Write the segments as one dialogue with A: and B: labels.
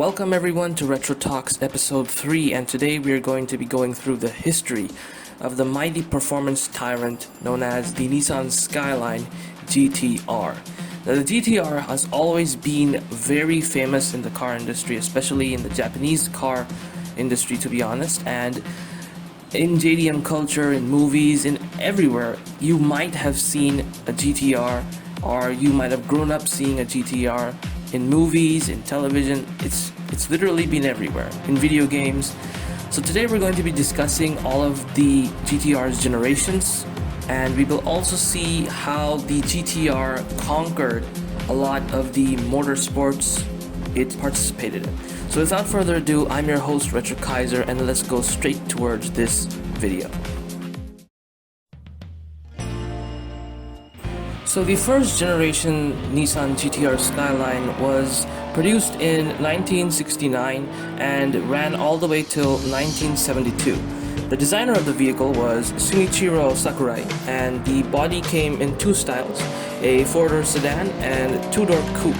A: Welcome everyone to Retro Talks episode 3, and today we are going to be going through the history of the mighty performance tyrant known as the Nissan Skyline GT-R. Now, the GT-R has always been very famous in the car industry, especially in the Japanese car industry, to be honest, and in JDM culture, in movies, in everywhere, you might have seen a GT-R, or you might have grown up seeing a GT-R in movies, in television. It's literally been everywhere, in video games. So today we're going to be discussing all of the GT-R's generations, and we will also see how the GT-R conquered a lot of the motorsports it participated in. So without further ado, I'm your host RetroKaizer, and let's go straight towards this video. So the first generation Nissan GT-R Skyline was produced in 1969 and ran all the way till 1972. The designer of the vehicle was Shinichiro Sakurai, and the body came in two styles, a four-door sedan and two-door coupe.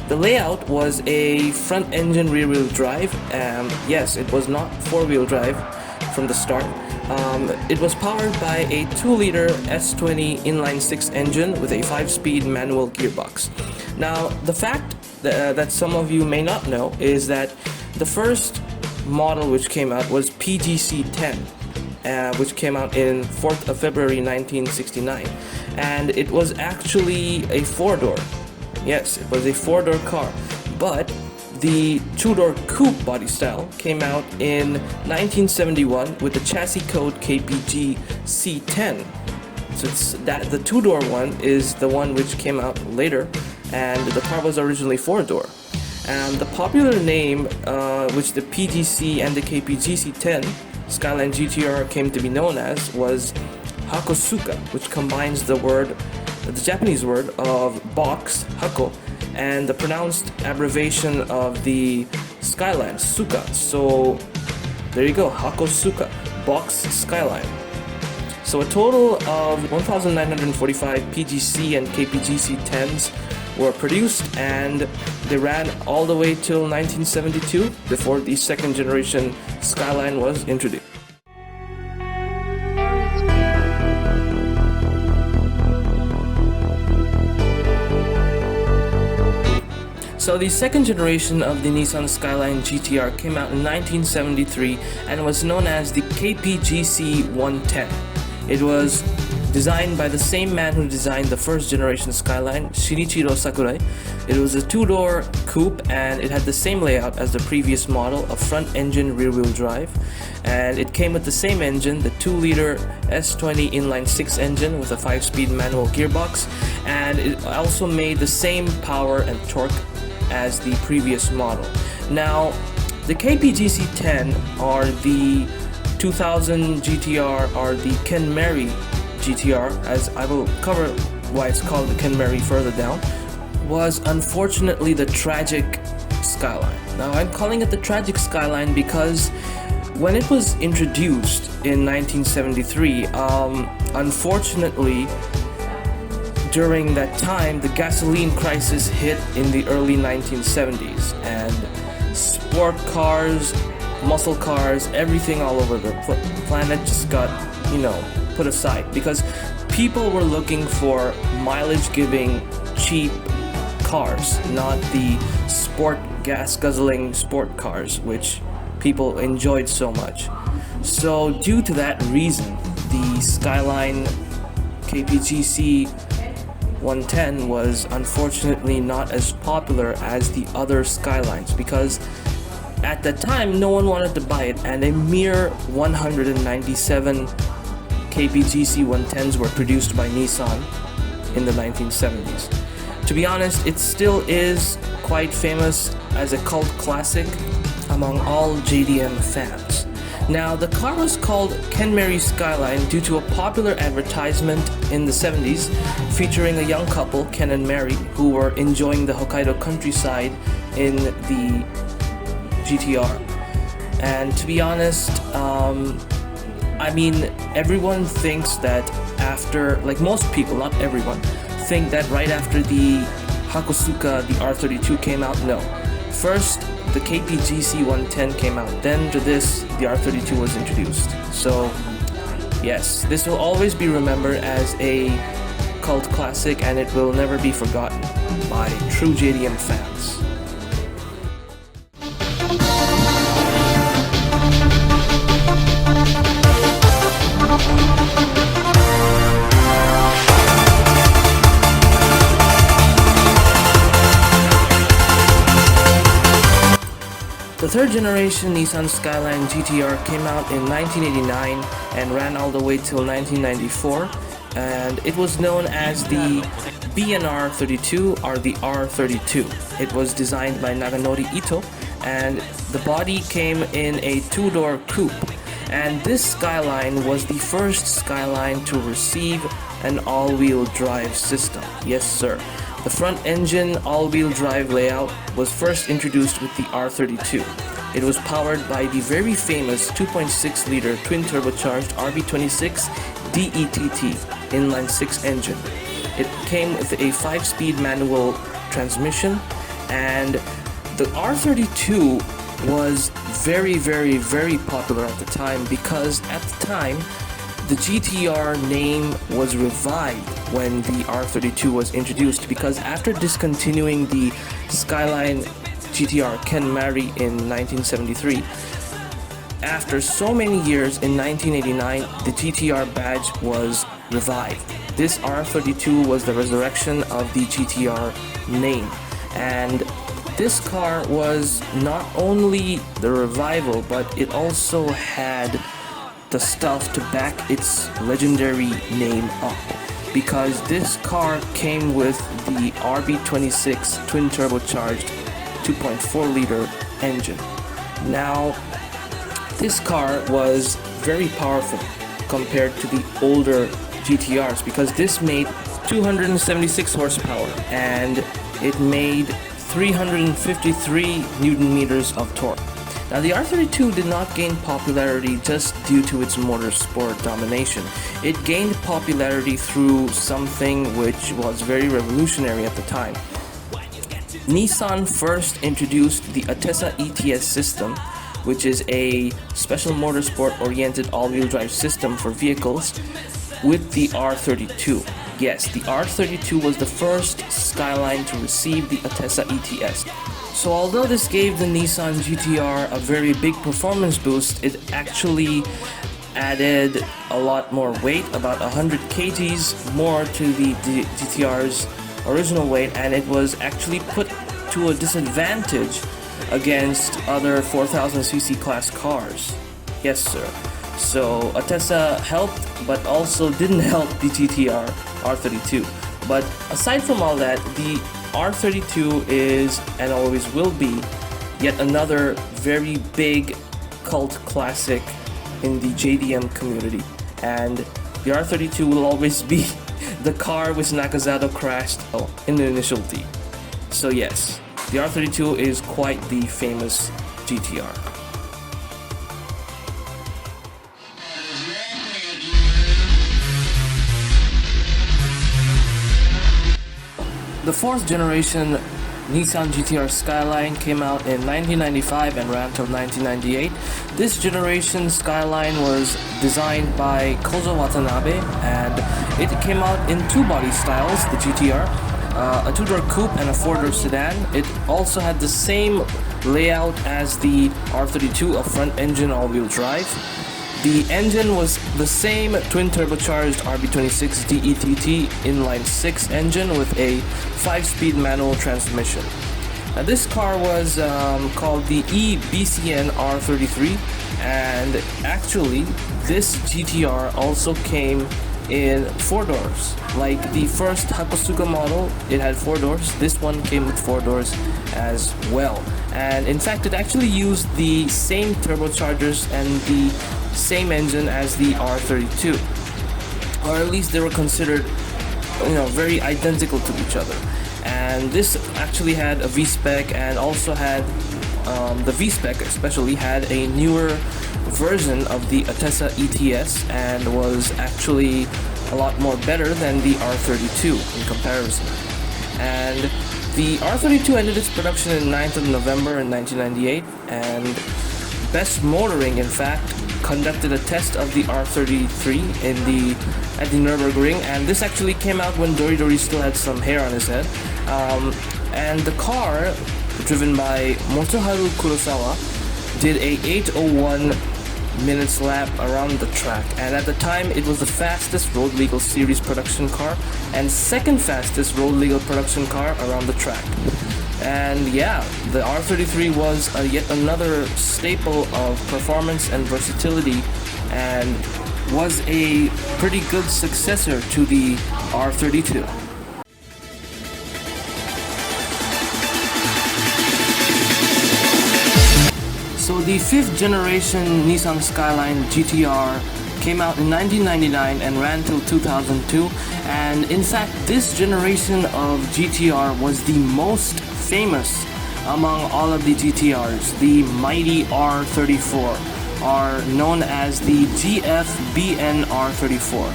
A: The layout was a front-engine rear-wheel drive. Yes, it was not four-wheel drive from the start. It was powered by a 2-liter S20 inline-6 engine with a 5-speed manual gearbox. Now, the fact that some of you may not know is that the first model which came out was PGC-10, which came out in 4th of February 1969, and it was actually a 4-door. Yes, it was a 4-door car, but the two-door coupe body style came out in 1971 with the chassis code KPG C10. So it's that the two-door one is the one which came out later, and the car was originally 4-door. And the popular name which the PGC and the KPG C10 Skyline GT-R came to be known as was Hakosuka, which combines the Japanese word of box, hako, and the pronounced abbreviation of the Skyline, Suka. So there you go, Hakosuka, box Skyline. So a total of 1,945 PGC and KPGC 10s were produced, and they ran all the way till 1972 before the second generation Skyline was introduced. So the second generation of the Nissan Skyline GT-R came out in 1973 and was known as the KPGC 110. It was designed by the same man who designed the first generation Skyline, Shinichiro Sakurai. It was a two-door coupe, and it had the same layout as the previous model, a front-engine rear-wheel drive. And it came with the same engine, the 2-liter S20 inline-6 engine with a 5-speed manual gearbox, and it also made the same power and torque as the previous model. Now, the KPGC 10 or the 2000 GT-R or the Kenmeri GT-R, as I will cover why it's called the Kenmeri further down, was unfortunately the tragic Skyline. Now, I'm calling it the tragic Skyline because when it was introduced in 1973, unfortunately, during that time, the gasoline crisis hit in the early 1970s, and sport cars, muscle cars, everything all over the planet just got, put aside because people were looking for mileage-giving, cheap cars, not the sport gas-guzzling sport cars, which people enjoyed so much. So due to that reason, the Skyline KPGC 110 was unfortunately not as popular as the other Skylines because at that time no one wanted to buy it, and a mere 197 KPGC 110s were produced by Nissan in the 1970s. To be honest, it still is quite famous as a cult classic among all JDM fans. Now, the car was called Kenmeri Skyline due to a popular advertisement in the 70s featuring a young couple, Ken and Mary, who were enjoying the Hokkaido countryside in the GT-R. And to be honest, everyone thinks that after, like most people, not everyone, think that right after the Hakosuka, the R32 came out. No. First, the KPGC 110 came out. Then to this, the R32 was introduced. So yes, this will always be remembered as a cult classic, and it will never be forgotten by true JDM fans. The third generation Nissan Skyline GT-R came out in 1989 and ran all the way till 1994, and it was known as the B&R 32 or the R32. It was designed by Naganori Ito, and the body came in a two-door coupe, and this Skyline was the first Skyline to receive an all-wheel drive system. Yes sir. The front engine all-wheel drive layout was first introduced with the R32. It was powered by the very famous 2.6-liter twin-turbocharged RB26 DETT inline-6 engine. It came with a 5-speed manual transmission, and the R32 was very popular at the time, because at the time the GT-R name was revived when the R32 was introduced, because after discontinuing the Skyline GT-R Kenmeri in 1973, after so many years in 1989, the GT-R badge was revived. This R32 was the resurrection of the GT-R name, and this car was not only the revival, but it also had the stuff to back its legendary name up, because this car came with the RB26 twin turbocharged 2.4-liter engine. Now, this car was very powerful compared to the older GT-Rs, because this made 276 horsepower and it made 353 Newton meters of torque. Now, the R32 did not gain popularity just due to its motorsport domination. It gained popularity through something which was very revolutionary at the time. Nissan first introduced the Atessa ETS system, which is a special motorsport-oriented all-wheel drive system for vehicles, with the R32. Yes, the R32 was the first Skyline to receive the Atessa ETS. So although this gave the Nissan GT-R a very big performance boost, it actually added a lot more weight, about 100 kgs more to the GT-R's original weight, and it was actually put to a disadvantage against other 4000cc class cars. Yes sir. So Atessa helped, but also didn't help the GT-R R32. But aside from all that, the R32 is, and always will be, yet another very big cult classic in the JDM community. And the R32 will always be the car which Nakazato crashed in the initial D. So yes, the R32 is quite the famous GT-R. The fourth generation Nissan GT-R Skyline came out in 1995 and ran till 1998. This generation Skyline was designed by Kozo Watanabe, and it came out in two body styles, the GT-R, a two-door coupe and a four-door sedan. It also had the same layout as the R32, a front-engine all-wheel drive. The engine was the same twin-turbocharged RB26 DETT inline-6 engine with a 5-speed manual transmission. Now, this car was called the eBCN R33, and actually this GT-R also came in 4 doors. Like the first Hakosuka model, it had 4 doors. This one came with 4 doors as well. And in fact, it actually used the same turbochargers and the same engine as the R32, or at least they were considered, very identical to each other. And this actually had a V-spec, and also had the V-spec especially had a newer version of the Atessa ETS, and was actually a lot more better than the R32 in comparison. And The R32 ended its production on 9th of November in 1998, and Best Motoring, in fact, conducted a test of the R33 at the Nürburgring, and this actually came out when Doridori still had some hair on his head. And the car, driven by Motoharu Kurosawa, did a 8:01 minutes lap around the track, and at the time it was the fastest road legal series production car and second fastest road legal production car around the track. And yeah, the R33 was yet another staple of performance and versatility, and was a pretty good successor to the R32. So the 5th generation Nissan Skyline GT-R came out in 1999 and ran till 2002, and in fact this generation of GT-R was the most famous among all of the GT-Rs. The mighty R34, are known as the GFBN R34.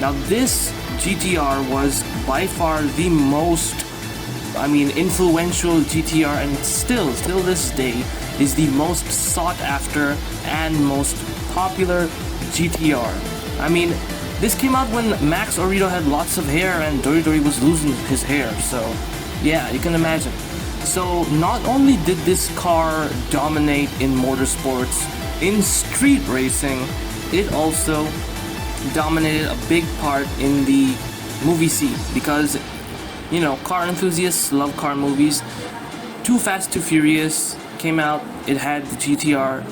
A: Now this GT-R was by far the most influential GT-R, and still this day is the most sought after and most popular GT-R. This came out when Max Orito had lots of hair and Doridori was losing his hair, so yeah, you can imagine. So not only did this car dominate in motorsports, in street racing, it also dominated a big part in the movie scene, because car enthusiasts love car movies. Too Fast, Too Furious came out. It had the GT-R.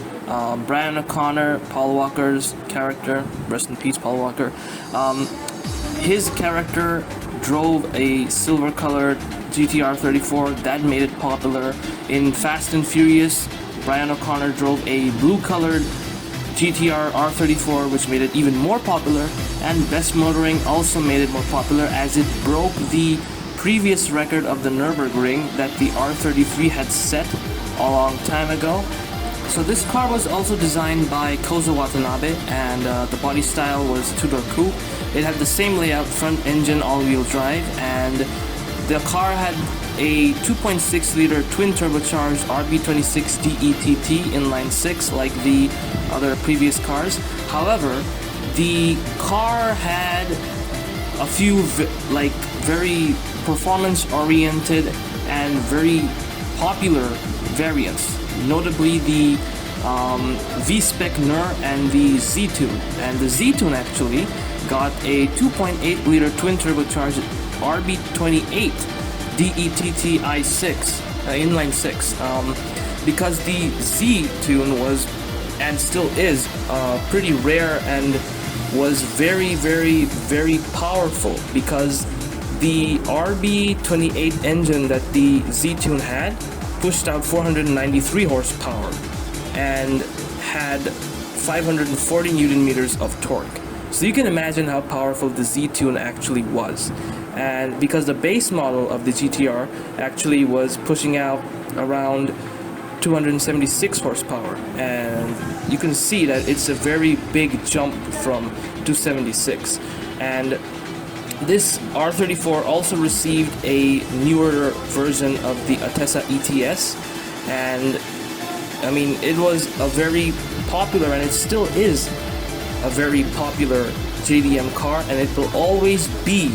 A: Brian O'Connor, Paul Walker's character, rest in peace Paul Walker, his character drove a silver-colored GT-R 34 that made it popular. In Fast and Furious, Brian O'Connor drove a blue-colored GT-R R34, which made it even more popular, and Best Motoring also made it more popular as it broke the previous record of the Nürburgring that the R33 had set a long time ago. So this car was also designed by Kozo Watanabe, and the body style was two-door coupe. It had the same layout, front engine, all-wheel drive, and the car had a 2.6-liter twin-turbocharged RB26 DETT inline 6 like the other previous cars. However, the car had a few very performance-oriented and very popular variants, notably the V-Spec NUR and the Z-Tune. And the Z-Tune actually got a 2.8-liter twin-turbocharged RB28 DETT i6 inline 6, because the Z-Tune was and still is pretty rare and was very, very, very powerful, because the RB28 engine that the Z-Tune had pushed out 493 horsepower and had 540 Newton meters of torque. So you can imagine how powerful the Z-Tune actually was. And because the base model of the GT-R actually was pushing out around 276 horsepower, and you can see that it's a very big jump from 276. And this R34 also received a newer version of the Atessa ETS, and it was a very popular, and it still is a very popular JDM car, and it will always be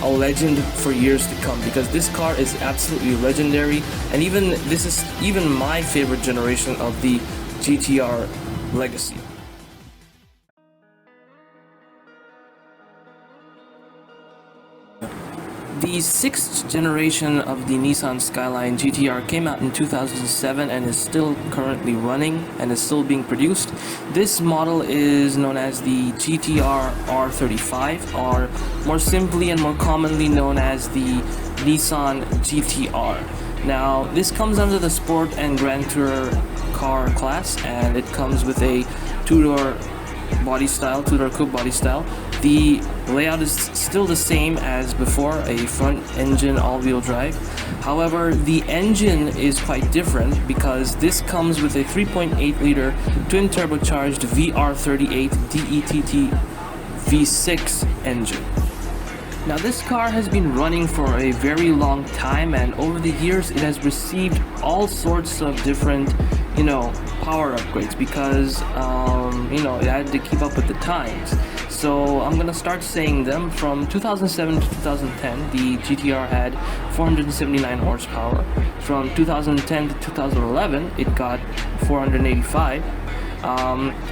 A: a legend for years to come, because this car is absolutely legendary, and this is even my favorite generation of the GT-R legacy. The 6th generation of the Nissan Skyline GT-R came out in 2007 and is still currently running and is still being produced. This model is known as the GT-R R35, or more simply and more commonly known as the Nissan GT-R. Now, this comes under the Sport and Grand Tourer car class, and it comes with a two-door body style, two-door coupe body style. The layout is still the same as before, a front engine all-wheel drive. However, the engine is quite different, because this comes with a 3.8-liter twin-turbocharged VR38 DETT V6 engine. Now this car has been running for a very long time, and over the years it has received all sorts of different, power upgrades because, it had to keep up with the times. So I'm gonna start saying them. From 2007 to 2010, the GT-R had 479 horsepower. From 2010 to 2011, it got 485.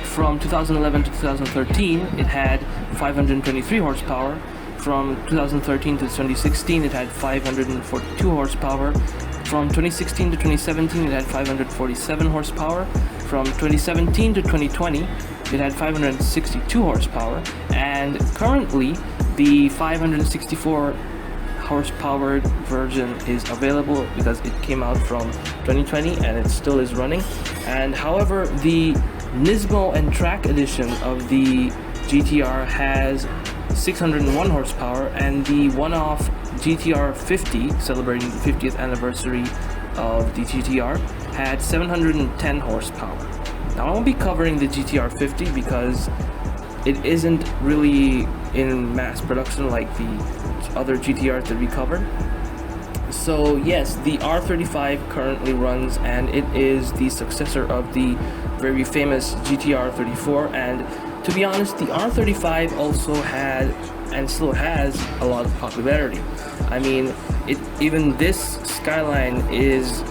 A: From 2011 to 2013, it had 523 horsepower. From 2013 to 2016, it had 542 horsepower. From 2016 to 2017, it had 547 horsepower. From 2017 to 2020, it had 562 horsepower. And currently, the 564 horsepower version is available because it came out from 2020 and it still is running. And however, the Nismo and Track edition of the GT-R has 601 horsepower, and the one-off GT-R 50, celebrating the 50th anniversary of the GT-R, had 710 horsepower. Now I won't be covering the GT-R 50 because it isn't really in mass production like the other GT-Rs that we covered. So yes, the R35 currently runs, and it is the successor of the very famous GT-R 34, and to be honest, the R35 also had and still has a lot of popularity. I mean, even this Skyline is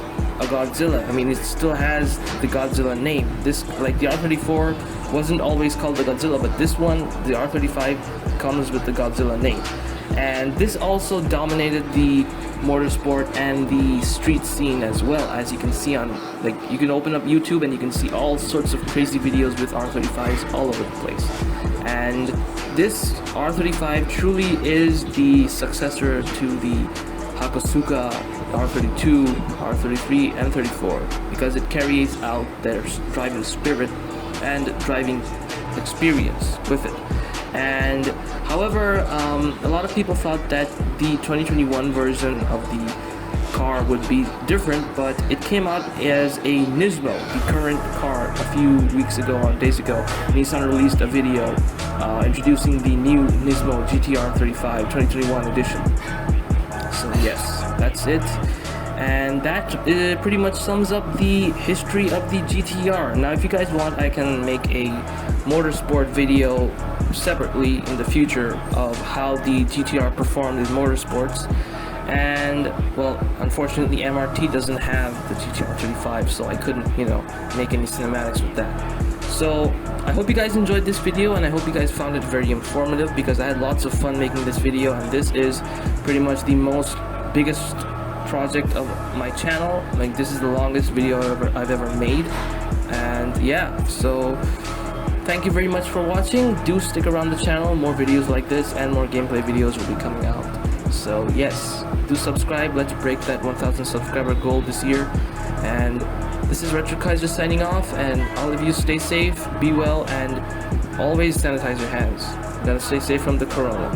A: a Godzilla. I mean, it still has the Godzilla name. This, like the R34 wasn't always called the Godzilla, but this one, the R35, comes with the Godzilla name. And this also dominated the motorsport and the street scene as well, as you can see on, you can open up YouTube and you can see all sorts of crazy videos with R35s all over the place. And this R35 truly is the successor to the Hakosuka R32, R33, and 34 because it carries out their driving spirit and driving experience with it. And however, a lot of people thought that the 2021 version of the car would be different, but it came out as a Nismo, the current car. A few days ago, Nissan released a video introducing the new Nismo GT-R 35 2021 edition. So yes, that's it. And that pretty much sums up the history of the GT-R. Now if you guys want, I can make a motorsport video separately in the future of how the GT-R performed in motorsports. And well, unfortunately MRT doesn't have the GT-R 35, so I couldn't, make any cinematics with that. So I hope you guys enjoyed this video, and I hope you guys found it very informative because I had lots of fun making this video, and this is pretty much the biggest project of my channel. This is the longest video I've ever made. And yeah, so thank you very much for watching. Do stick around the channel. More videos like this and more gameplay videos will be coming out. So yes, do subscribe. Let's break that 1,000 subscriber goal this year. And this is RetroKaizer signing off, and all of you stay safe, be well, and always sanitize your hands. You gotta stay safe from the corona.